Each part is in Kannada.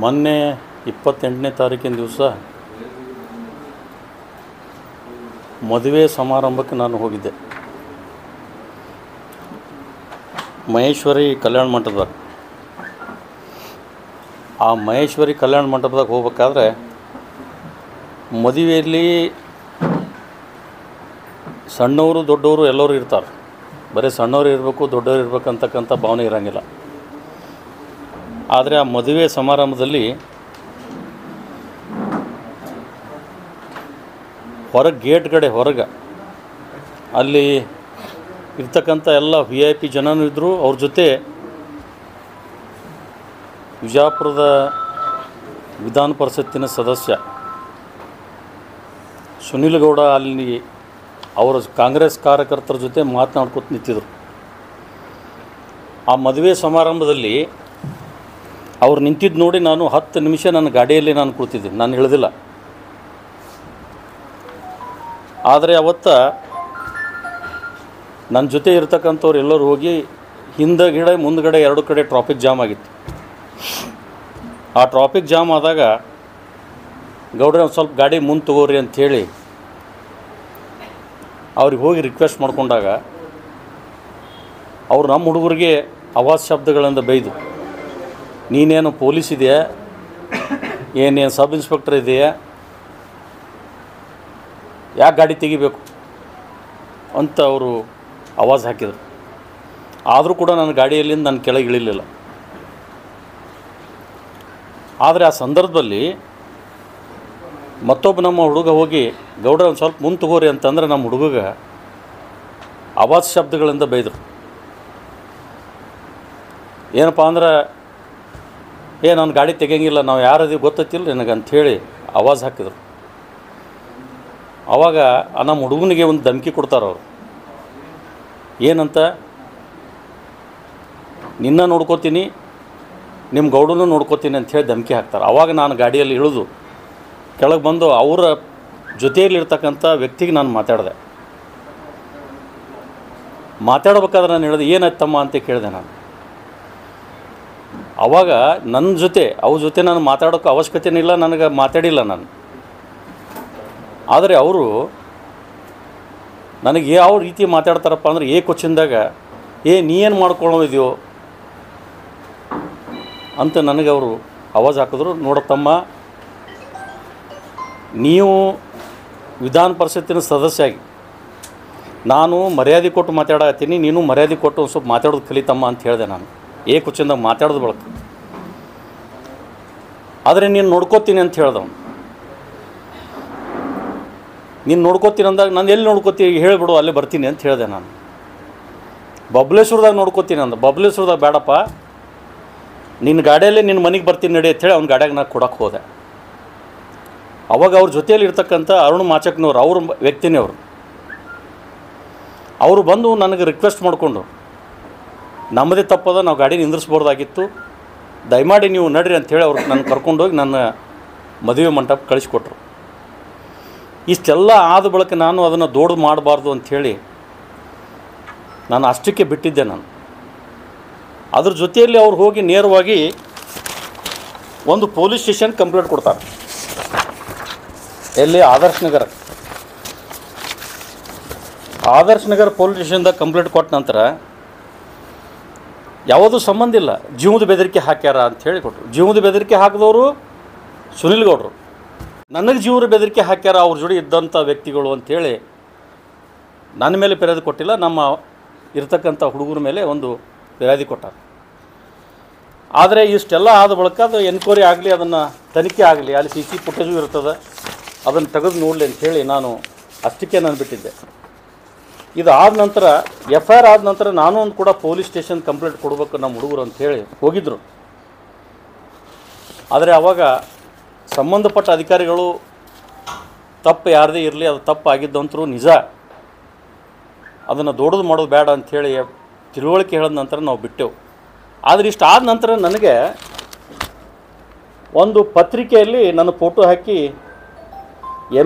ಮೊನ್ನೆ 28ನೇ ತಾರೀಕಿನ ದಿವಸ ಮದುವೆ ಸಮಾರಂಭಕ್ಕೆ ನಾನು ಹೋಗಿದ್ದೆ. ಮಹೇಶ್ವರಿ ಕಲ್ಯಾಣ ಮಂಟಪದಾಗ. ಆ ಮಹೇಶ್ವರಿ ಕಲ್ಯಾಣ ಮಂಟಪದಾಗ ಹೋಗ್ಬೇಕಾದ್ರೆ ಮದುವೆಯಲ್ಲಿ ಸಣ್ಣವರು ದೊಡ್ಡವರು ಎಲ್ಲರೂ ಇರ್ತಾರೆ. ಬರೀ ಸಣ್ಣವರು ಇರಬೇಕು ದೊಡ್ಡವರು ಇರಬೇಕಂತಕ್ಕಂಥ ಭಾವನೆ ಇರೋಂಗಿಲ್ಲ. ಆದರೆ ಆ ಮದುವೆ ಸಮಾರಂಭದಲ್ಲಿ ಹೊರಗೆ ಗೇಟ್ ಕಡೆ ಹೊರಗೆ ಅಲ್ಲಿ ಇರ್ತಕ್ಕಂಥ ಎಲ್ಲ VIP ಜನನೂ ಇದ್ದರು. ಅವ್ರ ಜೊತೆ ವಿಜಯಪುರದ ವಿಧಾನ ಪರಿಷತ್ತಿನ ಸದಸ್ಯ ಸುನಿಲ್ ಗೌಡ ಅಲ್ಲಿ ಅವರ ಕಾಂಗ್ರೆಸ್ ಕಾರ್ಯಕರ್ತರ ಜೊತೆ ಮಾತನಾಡ್ಕೊತ ನಿಂತಿದ್ರು. ಆ ಮದುವೆ ಸಮಾರಂಭದಲ್ಲಿ ಅವ್ರು ನಿಂತಿದ್ದು ನೋಡಿ ನಾನು 10 ನಿಮಿಷ ನನ್ನ ಗಾಡಿಯಲ್ಲಿ ನಾನು ಕೂತಿದ್ದೆ. ನಾನು ಇಳಿದಿಲ್ಲ. ಆದರೆ ಅವತ್ತು ನನ್ನ ಜೊತೆ ಇರ್ತಕ್ಕಂಥವ್ರು ಎಲ್ಲರೂ ಹೋಗಿ ಹಿಂದಗಡೆ ಮುಂದಗಡೆ 2 ಕಡೆ ಟ್ರಾಫಿಕ್ ಜಾಮ್ ಆಗಿತ್ತು. ಆ ಟ್ರಾಫಿಕ್ ಜಾಮ್ ಆದಾಗ ಗೌಡ್ರೆ ಒಂದು ಸ್ವಲ್ಪ ಗಾಡಿ ಮುಂದೆ ತಗೋರಿ ಅಂಥೇಳಿ ಅವ್ರಿಗೆ ಹೋಗಿ ರಿಕ್ವೆಸ್ಟ್ ಮಾಡ್ಕೊಂಡಾಗ ಅವ್ರು ನಮ್ಮ ಹುಡುಗರಿಗೆ ಅವಾಜ್ ಶಬ್ದಗಳಿಂದ ಬೈದು, ನೀನೇನು ಪೊಲೀಸ್ ಇದೆಯಾ, ಏನೇನು ಸಬ್ ಇನ್ಸ್ಪೆಕ್ಟರ್ ಇದೆಯಾ, ಯಾಕೆ ಗಾಡಿ ತೆಗಿಬೇಕು ಅಂತ ಅವರು ಆವಾಜ್ ಹಾಕಿದರು. ಆದರೂ ಕೂಡ ನನ್ನ ಗಾಡಿಯಲ್ಲಿಂದ ನಾನು ಕೆಳಗೆ ಇಳಿಲಿಲ್ಲ. ಆದರೆ ಆ ಸಂದರ್ಭದಲ್ಲಿ ಮತ್ತೊಬ್ಬ ನಮ್ಮ ಹುಡುಗ ಹೋಗಿ ಗೌಡ್ರ ಒಂದು ಸ್ವಲ್ಪ ಮುಂದೆ ತಗೋರಿ ಅಂತಂದ್ರೆ ನಮ್ಮ ಹುಡುಗಗೆ ಆವಾಜ್ ಶಬ್ದಗಳಿಂದ ಬೈದರು. ಏನಪ್ಪ ಅಂದ್ರೆ ನಾನು ಗಾಡಿ ತೆಗಿಯಂಗಿಲ್ಲ, ನಾವು ಯಾರದೀವಿ ಗೊತ್ತೈತಿಲ್ಲ ನನಗೆ ಅಂಥೇಳಿ ಆವಾಜ್ ಹಾಕಿದರು. ಆವಾಗ ನಮ್ಮ ಹುಡುಗನಿಗೆ ಒಂದು ಧಮಕಿ ಕೊಡ್ತಾರೆ ಅವರು. ಏನಂತ, ನಿನ್ನ ನೋಡ್ಕೋತೀನಿ, ನಿಮ್ಮ ಗೌಡನೂ ನೋಡ್ಕೋತೀನಿ ಅಂಥೇಳಿ ಧಮಕಿ ಹಾಕ್ತಾರೆ. ಆವಾಗ ನಾನು ಗಾಡಿಯಲ್ಲಿ ಇಳಿದು ಕೆಳಗೆ ಬಂದು ಅವರ ಜೊತೆಯಲ್ಲಿರ್ತಕ್ಕಂಥ ವ್ಯಕ್ತಿಗೆ ನಾನು ಮಾತಾಡ್ಬೇಕಾದ್ರೆ ನಾನು ಹೇಳಿದೆ, ಏನಾಯ್ತಮ್ಮ ಅಂತ ಕೇಳಿದೆ ನಾನು. ಆವಾಗ ಅವ್ರ ಜೊತೆ ನಾನು ಮಾತಾಡೋಕ್ಕೆ ಅವಶ್ಯಕತೆನೇ ಇಲ್ಲ, ನನಗೆ ಮಾತಾಡಿಲ್ಲ ನಾನು. ಆದರೆ ಅವರು ನನಗೆ ಯಾವ ರೀತಿ ಮಾತಾಡ್ತಾರಪ್ಪ ಅಂದ್ರೆ ಕ್ವಶನ್ದಾಗ ನೀ ಏನು ಮಾಡ್ಕೊಳ್ಳೋದಿದೆಯೋ ಅಂತ ನನಗೆ ಅವರು ಆವಾಜ್ ಹಾಕಿದ್ರು. ನೋಡತ್ತಮ್ಮ, ನೀವು ವಿಧಾನ ಪರಿಷತ್ತಿನ ಸದಸ್ಯಾಗಿ ನಾನು ಮರ್ಯಾದೆ ಕೊಟ್ಟು ಮಾತಾಡತ್ತೀನಿ, ನೀನು ಮರ್ಯಾದೆ ಕೊಟ್ಟು ಒಂದು ಸ್ವಲ್ಪ ಮಾತಾಡೋದು ಕಲಿತಮ್ಮ ಅಂತ ಹೇಳಿದೆ ನಾನು. ಕ್ವಶನ್ದಾಗ ಮಾತಾಡೋದು ಬಳಕ. ಆದರೆ ನೀನು ನೋಡ್ಕೋತೀನಿ ಅಂತ ಹೇಳ್ದವನು. ನೀನು ನೋಡ್ಕೋತೀನಿ ಅಂದಾಗ ನಾನು ಎಲ್ಲಿ ನೋಡ್ಕೋತೀನಿ ಹೇಳಿಬಿಡು, ಅಲ್ಲೇ ಬರ್ತೀನಿ ಅಂತ ಹೇಳಿದೆ ನಾನು. ಬಬಲೇಶ್ವರದಾಗ ನೋಡ್ಕೋತೀನಿ ಅಂದ. ಬಬಲೇಶ್ವರದಾಗ ಬೇಡಪ್ಪ, ನಿನ್ನ ಗಾಡಿಯಲ್ಲೇ ನಿನ್ನ ಮನೆಗೆ ಬರ್ತೀನಿ ನಡಿ ಅಂಥೇಳಿ ಅವ್ನ ಗಾಡಿಯಾಗ ನಾನು ಕೊಡೋಕ್ಕೆ ಹೋದೆ. ಅವಾಗ ಅವ್ರ ಜೊತೆಯಲ್ಲಿ ಇರ್ತಕ್ಕಂಥ ಅರುಣ್ ಮಾಚಕ್ನವ್ರು, ಅವ್ರ ವ್ಯಕ್ತಿನೇ ಅವರು ಬಂದು ನನಗೆ ರಿಕ್ವೆಸ್ಟ್ ಮಾಡಿಕೊಂಡು, ನಮ್ಮದೇ ತಪ್ಪದ, ನಾವು ಗಾಡಿ ನಿಂದ್ರಿಸ್ಬೋದಾಗಿತ್ತು, ದಯಮಾಡಿ ನೀವು ನಡ್ರಿ ಅಂಥೇಳಿ ಅವ್ರಿಗೆ ನಾನು ಕರ್ಕೊಂಡೋಗಿ ನನ್ನ ಮದುವೆ ಮಂಟಪ ಕಳಿಸ್ಕೊಟ್ರು. ಇಷ್ಟೆಲ್ಲ ಆದ ಬಳಿಕ ನಾನು ಅದನ್ನು ದೊಡ್ಡದು ಮಾಡಬಾರ್ದು ಅಂಥೇಳಿ ನಾನು ಅಷ್ಟಕ್ಕೆ ಬಿಟ್ಟಿದ್ದೆ ನಾನು. ಅದ್ರ ಜೊತೆಯಲ್ಲಿ ಅವ್ರು ಹೋಗಿ ನೇರವಾಗಿ ಒಂದು ಪೊಲೀಸ್ ಸ್ಟೇಷನ್ ಕಂಪ್ಲೇಂಟ್ ಕೊಡ್ತಾರೆ. ಎಲ್ಲಿ? ಆದರ್ಶ್ ನಗರ ಪೊಲೀಸ್ ಸ್ಟೇಷನ್ದಾಗ ಕಂಪ್ಲೇಂಟ್ ಕೊಟ್ಟ ನಂತರ ಯಾವುದೂ ಸಂಬಂಧ ಇಲ್ಲ, ಜೀವದ ಬೆದರಿಕೆ ಹಾಕ್ಯಾರ ಅಂಥೇಳಿ ಕೊಟ್ಟರು. ಜೀವದ ಬೆದರಿಕೆ ಹಾಕಿದವರು ಸುನಿಲ್ ಗೌಡರು. ನನಗೆ ಜೀವದ ಬೆದರಿಕೆ ಹಾಕ್ಯಾರ ಅವ್ರ ಜೋಡಿ ಇದ್ದಂಥ ವ್ಯಕ್ತಿಗಳು ಅಂಥೇಳಿ ನನ್ನ ಮೇಲೆ ಫಿರ್ಯಾದಿ ಕೊಟ್ಟಿಲ್ಲ, ನಮ್ಮ ಇರ್ತಕ್ಕಂಥ ಹುಡುಗರ ಮೇಲೆ ಒಂದು ಫಿರ್ಯಾದಿ ಕೊಟ್ಟಾರ. ಆದರೆ ಇಷ್ಟೆಲ್ಲ ಆದ ಬಳಿಕ ಅದು ಎನ್ಕ್ವೈರಿ ಆಗಲಿ, ಅದನ್ನು ತನಿಖೆ ಆಗಲಿ, ಅಲ್ಲಿ CC ಫುಟೇಜು ಇರ್ತದೆ, ಅದನ್ನು ತೆಗೆದು ನೋಡಲಿ ಅಂಥೇಳಿ ನಾನು ಅಷ್ಟಕ್ಕೆ ನಾನು ಬಿಟ್ಟಿದ್ದೆ. ಇದು ಆದ ನಂತರ FIR ಆದ ನಂತರ ನಾನು ಒಂದು ಕೂಡ ಪೊಲೀಸ್ ಸ್ಟೇಷನ್ ಕಂಪ್ಲೇಂಟ್ ಕೊಡಬೇಕು ನಮ್ಮ ಹುಡುಗರು ಅಂಥೇಳಿ ಹೋಗಿದ್ದರು. ಆದರೆ ಆವಾಗ ಸಂಬಂಧಪಟ್ಟ ಅಧಿಕಾರಿಗಳು ತಪ್ಪು ಯಾರದೇ ಇರಲಿ, ಅದು ತಪ್ಪು ಆಗಿದ್ದಂತರೂ ನಿಜ, ಅದನ್ನು ದೊಡ್ಡದು ಮಾಡೋದು ಬೇಡ ಅಂಥೇಳಿ ತಿಳುವಳಿಕೆ ಹೇಳಿದ ನಂತರ ನಾವು ಬಿಟ್ಟೆವು. ಆದರೆ ಇಷ್ಟು ಆದ ನಂತರ ನನಗೆ ಒಂದು ಪತ್ರಿಕೆಯಲ್ಲಿ ನನ್ನ ಫೋಟೋ ಹಾಕಿ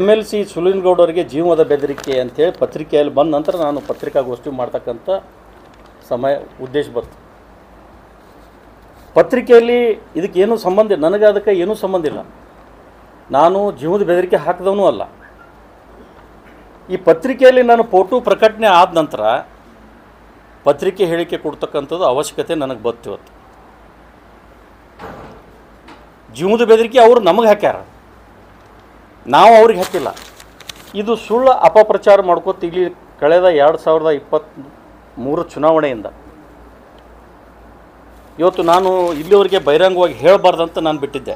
MLC ಸುನಿಲ್ ಗೌಡರಿಗೆ ಜೀವದ ಬೆದರಿಕೆ ಅಂಥೇಳಿ ಪತ್ರಿಕೆಯಲ್ಲಿ ಬಂದ ನಂತರ ನಾನು ಪತ್ರಿಕಾಗೋಷ್ಠಿ ಮಾಡ್ತಕ್ಕಂಥ ಉದ್ದೇಶ ಬಂತು. ಪತ್ರಿಕೆಯಲ್ಲಿ ಇದಕ್ಕೇನು ಸಂಬಂಧ ಇಲ್ಲ, ನನಗೆ ಅದಕ್ಕೆ ಏನೂ ಸಂಬಂಧ ಇಲ್ಲ. ನಾನು ಜೀವದ ಬೆದರಿಕೆ ಹಾಕಿದವನೂ ಅಲ್ಲ. ಈ ಪತ್ರಿಕೆಯಲ್ಲಿ ನಾನು ಫೋಟೋ ಪ್ರಕಟಣೆ ಆದ ನಂತರ ಪತ್ರಿಕೆ ಹೇಳಿಕೆ ಕೊಡ್ತಕ್ಕಂಥದ್ದು ಅವಶ್ಯಕತೆ ನನಗೆ ಇವತ್ತು. ಜೀವದ ಬೆದರಿಕೆ ಅವರು ನಮಗೆ ಹಾಕ್ಯಾರ, ನಾವು ಅವ್ರಿಗೆ ಹಾಕಿಲ್ಲ. ಇದು ಸುಳ್ಳು ಅಪಪ್ರಚಾರ ಮಾಡ್ಕೋತ ಇಲ್ಲಿ ಕಳೆದ 2023 ಚುನಾವಣೆಯಿಂದ ಇವತ್ತು ನಾನು ಇಲ್ಲಿವರೆಗೆ ಬಹಿರಂಗವಾಗಿ ಹೇಳಬಾರ್ದಂತ ನಾನು ಬಿಟ್ಟಿದ್ದೆ.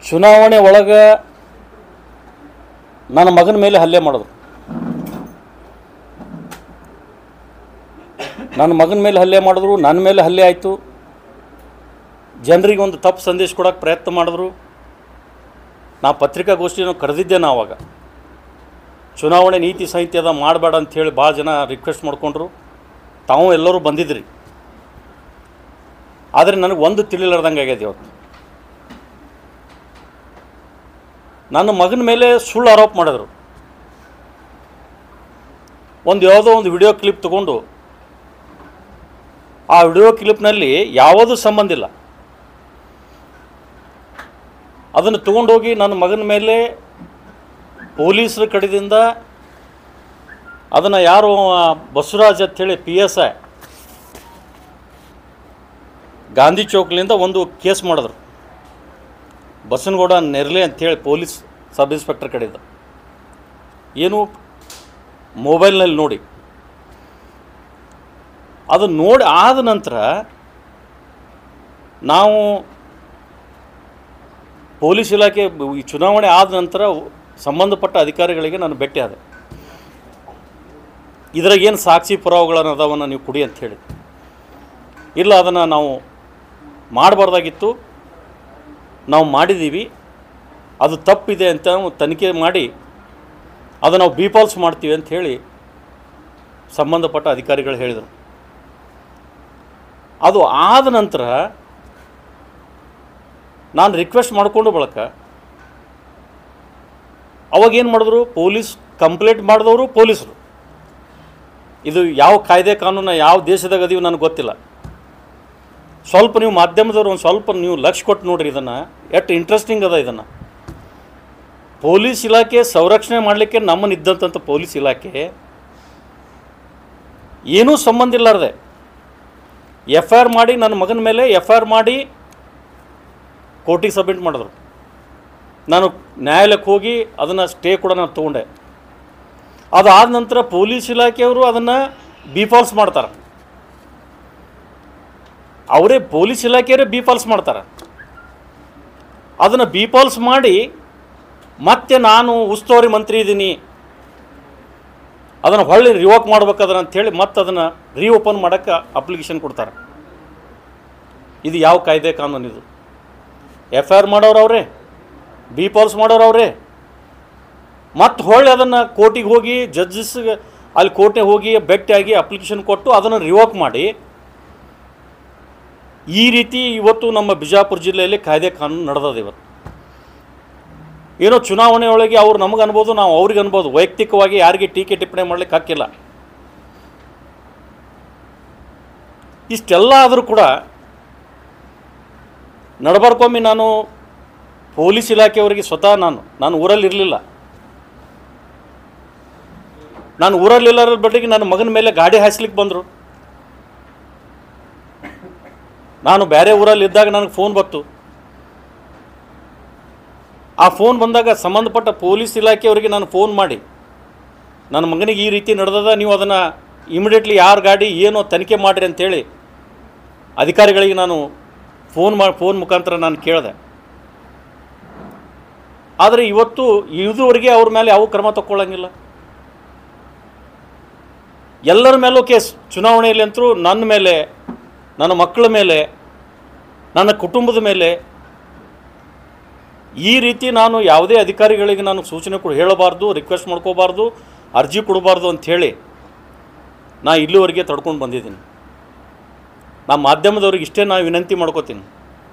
ಚುನಾವಣೆ ಒಳಗೆ ನನ್ನ ಮಗನ ಮೇಲೆ ಹಲ್ಲೆ ಮಾಡೋದು, ನನ್ನ ಮಗನ ಮೇಲೆ ಹಲ್ಲೆ ಮಾಡಿದ್ರು, ನನ್ನ ಮೇಲೆ ಹಲ್ಲೆ ಆಯಿತು. ಜನರಿಗೆ ಒಂದು ತಪ್ಪು ಸಂದೇಶ ಕೊಡೋಕ್ಕೆ ಪ್ರಯತ್ನ ಮಾಡಿದ್ರು. ನಾ ಪತ್ರಿಕಾಗೋಷ್ಠಿಯನ್ನು ಕರೆದಿದ್ದೆ. ಆವಾಗ ಚುನಾವಣೆ ನೀತಿ ಸಂಹಿತೆ ಅದ ಮಾಡಬೇಡ ಅಂಥೇಳಿ ಭಾಳ ಜನ ರಿಕ್ವೆಸ್ಟ್ ಮಾಡಿಕೊಂಡ್ರು. ತಾವು ಎಲ್ಲರೂ ಬಂದಿದ್ರಿ. ಆದರೆ ನನಗೆ ಒಂದು ತಿಳಿಲಾರ್ದಂಗೆ ಆಗ್ಯದ. ಇವತ್ತು ನನ್ನ ಮಗನ ಮೇಲೆ ಸುಳ್ಳು ಆರೋಪ ಮಾಡಿದ್ರು. ಯಾವುದೋ ಒಂದು ವಿಡಿಯೋ ಕ್ಲಿಪ್ ತಗೊಂಡು ಆ ವಿಡಿಯೋ ಕ್ಲಿಪ್ನಲ್ಲಿ ಯಾವುದೂ ಸಂಬಂಧ ಇಲ್ಲ, ಅದನ್ನು ತೊಗೊಂಡೋಗಿ ನನ್ನ ಮಗನ ಮೇಲೆ ಪೊಲೀಸರ ಕಡೆಯಿಂದ ಅದನ್ನು ಯಾರು ಬಸವರಾಜ್ ಅಂಥೇಳಿ PSI ಗಾಂಧಿ ಚೌಕ್ಲಿಂದ ಒಂದು ಕೇಸ್ ಮಾಡಿದ್ರು. ಬಸನಗೌಡ ನೆರ್ಲೆ ಅಂಥೇಳಿ ಪೊಲೀಸ್ ಸಬ್ ಇನ್ಸ್ಪೆಕ್ಟರ್ ಕಡೆಯಿಂದ ಏನು ಮೊಬೈಲ್ನಲ್ಲಿ ನೋಡಿ, ಅದು ನೋಡಿ ಆದ ನಂತರ ನಾವು ಪೊಲೀಸ್ ಇಲಾಖೆ ಈ ಚುನಾವಣೆ ಆದ ನಂತರ ಸಂಬಂಧಪಟ್ಟ ಅಧಿಕಾರಿಗಳಿಗೆ ನಾನು ಭೇಟಿ ಆದೆ. ಇದ್ರಾಗೇನು ಸಾಕ್ಷಿ ಪುರಾವೆಗಳನ್ನು ಅದಾವನ್ನ ನೀವು ಕೊಡಿ ಅಂತ ಹೇಳಿ. ಇಲ್ಲ, ಅದನ್ನು ನಾವು ಮಾಡಬಾರ್ದಾಗಿತ್ತು, ನಾವು ಮಾಡಿದ್ದೀವಿ, ಅದು ತಪ್ಪಿದೆ ಅಂತ ತನಿಖೆ ಮಾಡಿ ಅದು ನಾವು ಬಿಫಾಲ್ಸ್ ಮಾಡ್ತೀವಿ ಅಂತ ಹೇಳಿ ಸಂಬಂಧಪಟ್ಟ ಅಧಿಕಾರಿಗಳು ಹೇಳಿದರು. ಅದು ಆದ ನಂತರ ನಾನು ರಿಕ್ವೆಸ್ಟ್ ಮಾಡಿಕೊಂಡು ಬಳಕ ಅವಾಗೇನು ಮಾಡಿದ್ರು, ಪೊಲೀಸ್ ಕಂಪ್ಲೇಂಟ್ ಮಾಡಿದವರು ಪೊಲೀಸರು. ಇದು ಯಾವ ಕಾಯ್ದೆ ಕಾನೂನು ಯಾವ ದೇಶದಾಗ ಅದೀವಿ ನನಗೆ ಗೊತ್ತಿಲ್ಲ. ಸ್ವಲ್ಪ ನೀವು ಮಾಧ್ಯಮದವರು ಒಂದು ಸ್ವಲ್ಪ ನೀವು ಲಕ್ಷ್ಯ ಕೊಟ್ಟು ನೋಡ್ರಿ, ಇದನ್ನು ಎಷ್ಟು ಇಂಟ್ರೆಸ್ಟಿಂಗ್ ಅದ. ಇದನ್ನು ಪೊಲೀಸ್ ಇಲಾಖೆ ಸಂರಕ್ಷಣೆ ಮಾಡಲಿಕ್ಕೆ ನಮ್ಮನ್ನಿದ್ದಂಥ ಪೊಲೀಸ್ ಇಲಾಖೆ ಏನೂ ಸಂಬಂಧ ಇಲ್ಲಾರ್ದೆ FIR ಮಾಡಿ ನನ್ನ ಮಗನ ಮೇಲೆ FIR ಮಾಡಿ ಕೋರ್ಟಿಗೆ ಸಬ್ಮಿಟ್ ಮಾಡಿದ್ರು. ನಾನು ನ್ಯಾಯಾಲಯಕ್ಕೆ ಹೋಗಿ ಅದನ್ನು ಸ್ಟೇ ಕೂಡ ನಾನು ತೊಗೊಂಡೆ. ಅದಾದ ನಂತರ ಪೊಲೀಸ್ ಇಲಾಖೆಯವರು ಅದನ್ನು ಬಿಫಾಲ್ಸ್ ಮಾಡ್ತಾರೆ. ಅವರೇ ಪೊಲೀಸ್ ಇಲಾಖೆಯವರೇ ಬಿಫಾಲ್ಸ್ ಮಾಡ್ತಾರೆ. ಅದನ್ನು ಬಿಫಾಲ್ಸ್ ಮಾಡಿ ಮತ್ತೆ ನಾನು ಉಸ್ತುವಾರಿ ಮಂತ್ರಿ ಇದ್ದೀನಿ, ಅದನ್ನು ಹೊಳ್ಳಿ ರಿವೋಕ್ ಮಾಡ್ಬೇಕಾದ್ರೆ ಅಂಥೇಳಿ ಮತ್ತೆ ಅದನ್ನು ರೀಓಪನ್ ಮಾಡೋಕ್ಕೆ ಅಪ್ಲಿಕೇಶನ್ ಕೊಡ್ತಾರೆ. ಇದು ಯಾವ ಕಾಯ್ದೆ ಕಾನೂನು? ಇದು FIR ಮಾಡೋರು ಅವರೇ, ಬಿಫಾಲ್ಸ್ ಮಾಡೋರು ಅವರೇ. ಮತ್ತು ಹೊಳ್ಳಿ ಅದನ್ನು ಕೋರ್ಟಿಗೆ ಹೋಗಿ ಜಡ್ಜಸ್ಗೆ ಅಲ್ಲಿ ಕೋರ್ಟ್ಗೆ ಹೋಗಿ ಭೇಟಿಯಾಗಿ ಅಪ್ಲಿಕೇಶನ್ ಕೊಟ್ಟು ಅದನ್ನು ರಿವೋಕ್ ಮಾಡಿ, ಈ ರೀತಿ ಇವತ್ತು ನಮ್ಮ ಬಿಜಾಪುರ ಜಿಲ್ಲೆಯಲ್ಲಿ ಕಾಯ್ದೆ ಕಾನೂನು ನಡೆದದ. ಇವತ್ತು ಏನೋ ಚುನಾವಣೆ ಒಳಗೆ ಅವ್ರು ನಮಗೆ ಅನ್ಬೋದು, ನಾವು ಅವ್ರಿಗೆ ಅನ್ಬೋದು. ವೈಯಕ್ತಿಕವಾಗಿ ಯಾರಿಗೆ ಟೀಕೆ ಟಿಪ್ಪಣಿ ಮಾಡಲಿಕ್ಕೆ ಹಾಕಿಲ್ಲ. ಇಷ್ಟೆಲ್ಲ ಆದರೂ ಕೂಡ ನಡಬರ್ಕೊಮ್ಮೆ ನಾನು ಪೊಲೀಸ್ ಇಲಾಖೆಯವರಿಗೆ ಸ್ವತಃ ನಾನು ಊರಲ್ಲಿ ಇರಲಿಲ್ಲ. ನಾನು ಊರಲ್ಲಿಲ್ಲರ ಬಡ್ಡಿಗೆ ನನ್ನ ಮಗನ ಮೇಲೆ ಗಾಡಿ ಹಾಯಿಸ್ಲಿಕ್ಕೆ ಬಂದರು. ನಾನು ಬೇರೆ ಊರಲ್ಲಿ ಇದ್ದಾಗ ನನಗೆ ಫೋನ್ ಬಂತು. ಆ ಫೋನ್ ಬಂದಾಗ ಸಂಬಂಧಪಟ್ಟ ಪೊಲೀಸ್ ಇಲಾಖೆಯವರಿಗೆ ನಾನು ಫೋನ್ ಮಾಡಿ, ನನ್ನ ಮಗನಿಗೆ ಈ ರೀತಿ ನಡೆದದ, ನೀವು ಅದನ್ನು ಇಮಿಡಿಯೇಟ್ಲಿ ಯಾರು ಗಾಡಿ ಏನೋ ತನಿಖೆ ಮಾಡಿರಿ ಅಂಥೇಳಿ ಅಧಿಕಾರಿಗಳಿಗೆ ನಾನು ಫೋನ್ ಮುಖಾಂತರ ನಾನು ಕೇಳಿದೆ. ಆದರೆ ಇವತ್ತು ಇದುವರೆಗೆ ಅವ್ರ ಮೇಲೆ ಯಾವ ಕ್ರಮ ತಗೊಳ್ಳಂಗಿಲ್ಲ. ಎಲ್ಲರ ಮೇಲೂ ಕೇಸ್. ಚುನಾವಣೆಯಲ್ಲಿ ಅಂತರೂ ನನ್ನ ಮೇಲೆ, ನನ್ನ ಮಕ್ಕಳ ಮೇಲೆ, ನನ್ನ ಕುಟುಂಬದ ಮೇಲೆ ಈ ರೀತಿ ನಾನು ಯಾವುದೇ ಅಧಿಕಾರಿಗಳಿಗೆ ನಾನು ಸೂಚನೆ ಹೇಳಬಾರ್ದು, ರಿಕ್ವೆಸ್ಟ್ ಮಾಡ್ಕೋಬಾರ್ದು, ಅರ್ಜಿ ಕೊಡಬಾರ್ದು ಅಂಥೇಳಿ ನಾ ಇಲ್ಲಿವರೆಗೆ ತಡ್ಕೊಂಡು ಬಂದಿದ್ದೀನಿ. ನಾ ಮಾಧ್ಯಮದವ್ರಿಗೆ ಇಷ್ಟೇ ನಾನು ವಿನಂತಿ ಮಾಡ್ಕೋತೀನಿ.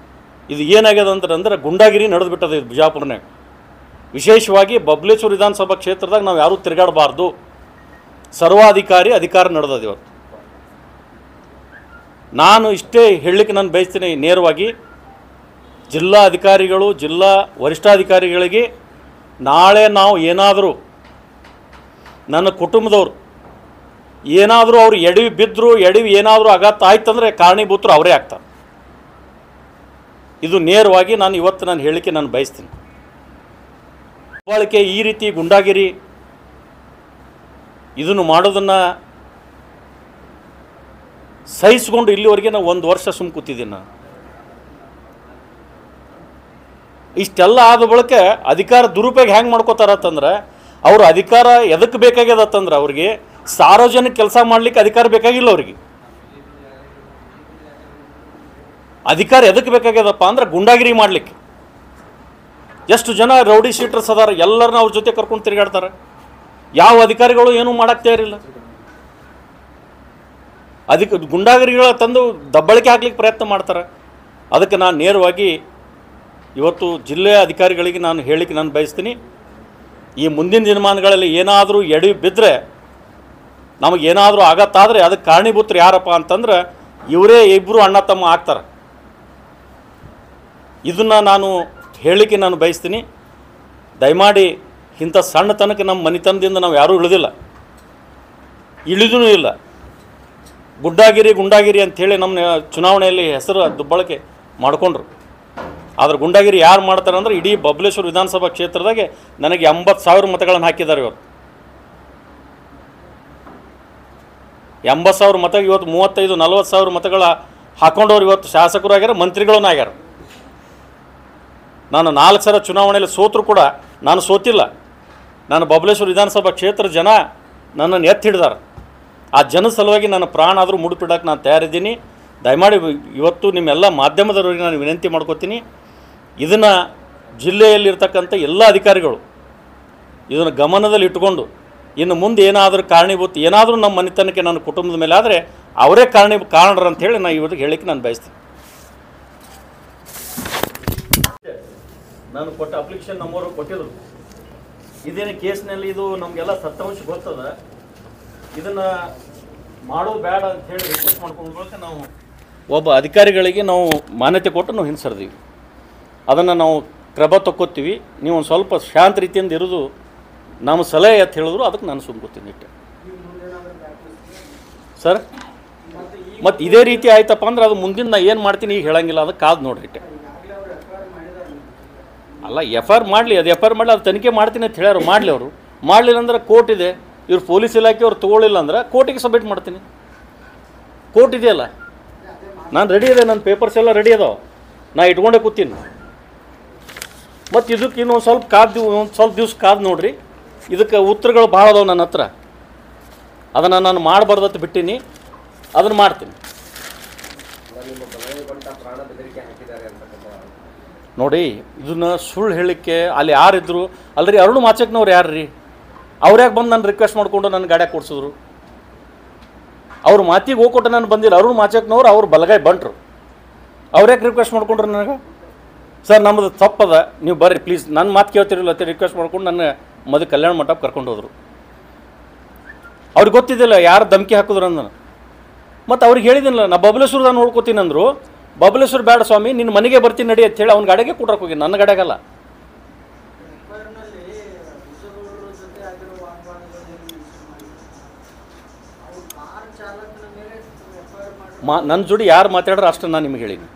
ಇದು ಏನಾಗ್ಯದ ಅಂದ್ರೆ ಗುಂಡಾಗಿರಿ ನಡೆದು ಬಿಟ್ಟದ ಇದು ಬಿಜಾಪುರನಾಗ. ವಿಶೇಷವಾಗಿ ಬಬಲೇಶ್ವರ ವಿಧಾನಸಭಾ ಕ್ಷೇತ್ರದಾಗ ನಾವು ಯಾರೂ ತಿರುಗಾಡಬಾರ್ದು. ಸರ್ವಾಧಿಕಾರಿ ಅಧಿಕಾರ ನಡೆದದ ಇವತ್ತು. ನಾನು ಇಷ್ಟೇ ಹೇಳಲಿಕ್ಕೆ ನಾನು ಬಯಸ್ತೀನಿ ನೇರವಾಗಿ, ಜಿಲ್ಲಾ ಅಧಿಕಾರಿಗಳು, ಜಿಲ್ಲಾ ವರಿಷ್ಠಾಧಿಕಾರಿಗಳಿಗೆ ನಾಳೆ ನಾವು ಏನಾದರೂ ನನ್ನ ಕುಟುಂಬದವರು ಏನಾದರೂ ಅವ್ರು ಎಡವಿ ಬಿದ್ದರು, ಎಡವಿ ಏನಾದರೂ ಆಘಾತ ಆಯ್ತಂದರೆ ಕಾರಣೀಭೂತರು ಅವರೇ ಆಗ್ತಾರೆ. ಇದು ನೇರವಾಗಿ ನಾನು ಇವತ್ತು ನಾನು ಹೇಳಿಕೆ ನಾನು ಬಯಸ್ತೀನಿ. ದಬ್ಬಾಳಿಕೆ, ಈ ರೀತಿ ಗುಂಡಾಗಿರಿ ಇದನ್ನು ಮಾಡೋದನ್ನು ಸಹಿಸ್ಕೊಂಡು ಇಲ್ಲಿವರೆಗೆ ನಾವು 1 ವರ್ಷ ಸುಮ್ಮ ಕೂತಿದ್ದೀನಿ. ನಾನು ಇಷ್ಟೆಲ್ಲ ಆದ ಬಳಿಕ ಅಧಿಕಾರ ದುರುಪಯೋಗ ಹೆಂಗೆ ಮಾಡ್ಕೋತಾರತ್ತಂದ್ರೆ, ಅವರು ಅಧಿಕಾರ ಎದಕ್ಕೆ ಬೇಕಾಗ್ಯದತ್ತಂದ್ರೆ ಅವ್ರಿಗೆ ಸಾರ್ವಜನಿಕ ಕೆಲಸ ಮಾಡಲಿಕ್ಕೆ ಅಧಿಕಾರ ಬೇಕಾಗಿಲ್ಲ. ಅವ್ರಿಗೆ ಅಧಿಕಾರ ಎದಕ್ಕೆ ಬೇಕಾಗ್ಯದಪ್ಪ ಅಂದ್ರೆ ಗುಂಡಾಗಿರಿ ಮಾಡಲಿಕ್ಕೆ. ಎಷ್ಟು ಜನ ರೌಡಿ ಶೀಟರ್ಸ್ ಅದಾರ, ಎಲ್ಲರನ್ನ ಅವ್ರ ಜೊತೆ ಕರ್ಕೊಂಡು ತಿರುಗಾಡ್ತಾರೆ. ಯಾವ ಅಧಿಕಾರಿಗಳು ಏನೂ ಮಾಡಕ್ಕೆ ತಯಾರಿಲ್ಲ. ಗುಂಡಾಗಿರಿಗಳ ತಂದು ದಬ್ಬಳಿಕೆ ಹಾಕ್ಲಿಕ್ಕೆ ಪ್ರಯತ್ನ ಮಾಡ್ತಾರೆ. ಅದಕ್ಕೆ ನಾನು ನೇರವಾಗಿ ಇವತ್ತು ಜಿಲ್ಲೆಯ ಅಧಿಕಾರಿಗಳಿಗೆ ನಾನು ಹೇಳಿಕೆ ನಾನು ಬಯಸ್ತೀನಿ, ಈ ಮುಂದಿನ ದಿನಮಾನಗಳಲ್ಲಿ ಏನಾದರೂ ಎಡವಿ ಬಿದ್ದರೆ, ನಮಗೇನಾದರೂ ಆಘಾತ ಆದರೆ ಅದಕ್ಕೆ ಕಾರಣೀಭೂತರು ಯಾರಪ್ಪ ಅಂತಂದ್ರೆ ಇವರೇ ಇಬ್ಬರು ಅಣ್ಣ ತಮ್ಮ ಆಗ್ತಾರೆ. ಇದನ್ನು ನಾನು ಹೇಳಿಕೆ ನಾನು ಬಯಸ್ತೀನಿ. ದಯಮಾಡಿ ಇಂಥ ಸಣ್ಣತನಕ್ಕೆ ನಮ್ಮ ಮನೆತನದಿಂದ ನಾವು ಯಾರೂ ಇಳಿದೂ ಇಲ್ಲ. ಗುಂಡಾಗಿರಿ ಅಂಥೇಳಿ ನಮ್ಮ ಚುನಾವಣೆಯಲ್ಲಿ ಹೆಸರು ದುಬ್ಬಳಕೆ ಮಾಡಿಕೊಂಡ್ರು. ಆದ್ರೆ ಗುಂಡಾಗಿರಿ ಯಾರು ಮಾಡ್ತಾರೆ ಅಂದ್ರೆ ಇಡೀ ಬಬಲೇಶ್ವರ ವಿಧಾನಸಭಾ ಕ್ಷೇತ್ರದಾಗೆ ನನಗೆ 80,000 ಮತಗಳನ್ನು ಹಾಕಿದ್ದಾರೆ. ಇವತ್ತು 80,000 ಮತ, ಇವತ್ತು 35-40,000 ಮತಗಳ ಹಾಕೊಂಡವ್ರು ಇವತ್ತು ಶಾಸಕರು ಆಗ್ಯಾರ, ಮಂತ್ರಿಗಳೂ ಆಗ್ಯಾರ. ನಾನು 4 ಸಲ ಚುನಾವಣೆಯಲ್ಲಿ ಸೋತರೂ ಕೂಡ ನಾನು ಸೋತಿಲ್ಲ. ನಾನು ಬಬಲೇಶ್ವರ ವಿಧಾನಸಭಾ ಕ್ಷೇತ್ರ ಜನ ನನ್ನನ್ನು ಎತ್ತಿ ಹಿಡಿದಾರೆ. ಆ ಜನದ ಸಲುವಾಗಿ ನನ್ನ ಪ್ರಾಣ ಆದರೂ ಮುಡುಪಿಡಕ್ಕೆ ನಾನು ತಯಾರಿದ್ದೀನಿ. ದಯಮಾಡಿ ಇವತ್ತು ನಿಮ್ಮೆಲ್ಲ ಮಾಧ್ಯಮದವರಿಗೆ ನಾನು ವಿನಂತಿ ಮಾಡ್ಕೋತೀನಿ, ಇದನ್ನು ಜಿಲ್ಲೆಯಲ್ಲಿರ್ತಕ್ಕಂಥ ಎಲ್ಲ ಅಧಿಕಾರಿಗಳು ಇದನ್ನು ಗಮನದಲ್ಲಿ ಇಟ್ಕೊಂಡು ಇನ್ನು ಮುಂದೆ ಏನಾದರೂ ಕಾರಣೀಭೂತ ಏನಾದರೂ ನಮ್ಮ ಮನೆತನಕ್ಕೆ ನನ್ನ ಕುಟುಂಬದ ಮೇಲೆ ಆದರೆ ಅವರೇ ಕಾರಣರು ಅಂಥೇಳಿ ನಾನು ಇವತ್ತು ಹೇಳಿಕ್ಕೆ ನಾನು ಬಯಸ್ತೀನಿ. ನಾನು ಕೊಟ್ಟ ಅಪ್ಲಿಕೇಶನ್ ನಮ್ಮವರು ಕೊಟ್ಟಿದ್ರು. ಇದೇನು ಕೇಸ್ನಲ್ಲಿ ಇದು ನಮಗೆಲ್ಲ ಸತ್ಯಾಂಶ ಗೊತ್ತದ, ಇದನ್ನು ಮಾಡೋದು ಬೇಡ ಅಂಥೇಳಿ ರಿಕ್ವೆಸ್ಟ್ ಮಾಡ್ಕೊಂಡು ನಾವು ಒಬ್ಬ ಅಧಿಕಾರಿಗಳಿಗೆ ನಾವು ಮಾನ್ಯತೆ ಕೊಟ್ಟು ನಾವು ಹಿಂಸರ್ದೀವಿ. ಅದನ್ನು ನಾವು ಕ್ರಮ ತಕ್ಕೋತೀವಿ. ನೀವು ಒಂದು ಸ್ವಲ್ಪ ಶಾಂತ ರೀತಿಯಿಂದ ಇರೋದು ನಮ್ಮ ಸಲಹೆ ಅಂತ ಹೇಳಿದ್ರು, ಅದಕ್ಕೆ ನಾನು ಸುಮ್ಕೋತೀನಿ ಇಟ್ಟೆ ಸರ್. ಮತ್ತು ಇದೇ ರೀತಿ ಆಯ್ತಪ್ಪ ಅಂದ್ರೆ ಅದು ಮುಂದಿನ ನಾ ಏನು ಮಾಡ್ತೀನಿ ಈಗ ಹೇಳಂಗಿಲ್ಲ, ಅದಕ್ಕೆ ಕಾದು ನೋಡ್ರಿ ಇಟ್ಟೆ. ಅಲ್ಲ, FIR ಮಾಡಲಿ, ಅದು FIR ಮಾಡಲಿ, ಅದು ತನಿಖೆ ಮಾಡ್ತೀನಿ ಅಂತ ಹೇಳ್ಯಾರು. ಮಾಡಲಿ, ಅವರು ಮಾಡಲಿಲ್ಲ ಅಂದ್ರೆ ಕೋರ್ಟ್ ಇದೆ. ಇವ್ರು ಪೊಲೀಸ್ ಇಲಾಖೆಯವ್ರು ತೊಗೊಳ್ಳಿಲ್ಲ ಅಂದ್ರೆ ಕೋರ್ಟಿಗೆ ಸಬ್ಮಿಟ್ ಮಾಡ್ತೀನಿ. ಕೋರ್ಟ್ ಇದೆಯಲ್ಲ, ನಾನು ರೆಡಿ ಇದೆ, ನನ್ನ ಪೇಪರ್ಸ್ ಎಲ್ಲ ರೆಡಿ ಅದಾವೆ, ನಾ ಇಟ್ಕೊಂಡೇ ಕೂತೀನಿ. ಮತ್ತು ಇದಕ್ಕೆ ಇನ್ನೊಂದು ಸ್ವಲ್ಪ ದಿವ್ಸ ಕಾದು ನೋಡ್ರಿ. ಇದಕ್ಕೆ ಉತ್ತರಗಳು ಭಾಳ ಅದಾವೆ ನನ್ನ ಹತ್ರ. ಅದನ್ನು ನಾನು ಮಾಡಬಾರ್ದತ್ತು ಬಿಟ್ಟೀನಿ, ಅದನ್ನು ಮಾಡ್ತೀನಿ. ನೋಡಿ, ಇದನ್ನು ಸುಳ್ಳು ಹೇಳಿಕ್ಕೆ ಅಲ್ಲಿ ಯಾರಿದ್ರು ಅಲ್ರಿ, ಅರುಣ್ ಮಾಚಕ್ನವ್ರು ಯಾರು ರೀ? ಅವ್ರ್ಯಾಕೆ ಬಂದು ನಾನು ರಿಕ್ವೆಸ್ಟ್ ಮಾಡಿಕೊಂಡು ನನ್ನ ಗಾಡಿಯಾಗ ಕೊಡ್ಸಿದ್ರು? ಅವ್ರ ಮಾತಿಗೆ ಹೋಗ್ಕೊಟ್ಟು ನಾನು ಬಂದಿಲ್ಲ. ಅರುಣ್ ಮಾಚಕ್ನವ್ರು ಅವ್ರು ಬಲಗಾಯಿ ಬಂಟ್ರು. ಅವ್ರ್ಯಾಕೆ ರಿಕ್ವೆಸ್ಟ್ ಮಾಡ್ಕೊಂಡ್ರು ನನಗೆ? ಸರ್, ನಮ್ಮದು ತಪ್ಪದ, ನೀವು ಬರ್ರಿ ಪ್ಲೀಸ್, ನನ್ನ ಮಾತು ಕೇಳ್ತಿರಲಿಲ್ಲ ಅಂತ ರಿಕ್ವೆಸ್ಟ್ ಮಾಡ್ಕೊಂಡು ನನ್ನ ಕಲ್ಯಾಣ ಮಂಟಪ ಕರ್ಕೊಂಡು ಹೋದರು. ಅವ್ರಿಗೆ ಗೊತ್ತಿದ್ದಿಲ್ಲ ಯಾರು ಧಮಕಿ ಹಾಕಿದ್ರು ಅಂದ. ಮತ್ತು ಅವ್ರಿಗೆ ಹೇಳಿದಿಲ್ಲ, ನಾ ಬಬಲೇಶ್ವರದಾಗ ನೋಡ್ಕೋತೀನಿ ಅಂದರು. ಬಬಲೇಶ್ವರ ಬೇಡ ಸ್ವಾಮಿ, ನಿನ್ನ ಮನೆಗೆ ಬರ್ತೀನಿ ನಡಿ ಅಂತ ಹೇಳಿ ಅವ್ನ ಗಾಡಿಗೆ ಕೂಟ್ರಕ್ಕೆ ಹೋಗಿ, ನನ್ನ ಗಾಡಿಯಾಗಲ್ಲ. ನನ್ನ ಜೋಡಿ ಯಾರು ಮಾತಾಡ್ರೆ ಅಷ್ಟು ನಾನು ನಿಮಗೆ ಹೇಳೀನಿ.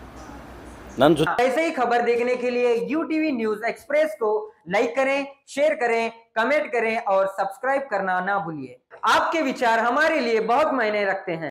ऐसे ही खबर देखने के लिए UTV न्यूज एक्सप्रेस को लाइक करें, शेयर करें, कमेंट करें और सब्सक्राइब करना ना भूलिए। आपके विचार हमारे लिए बहुत मायने रखते हैं।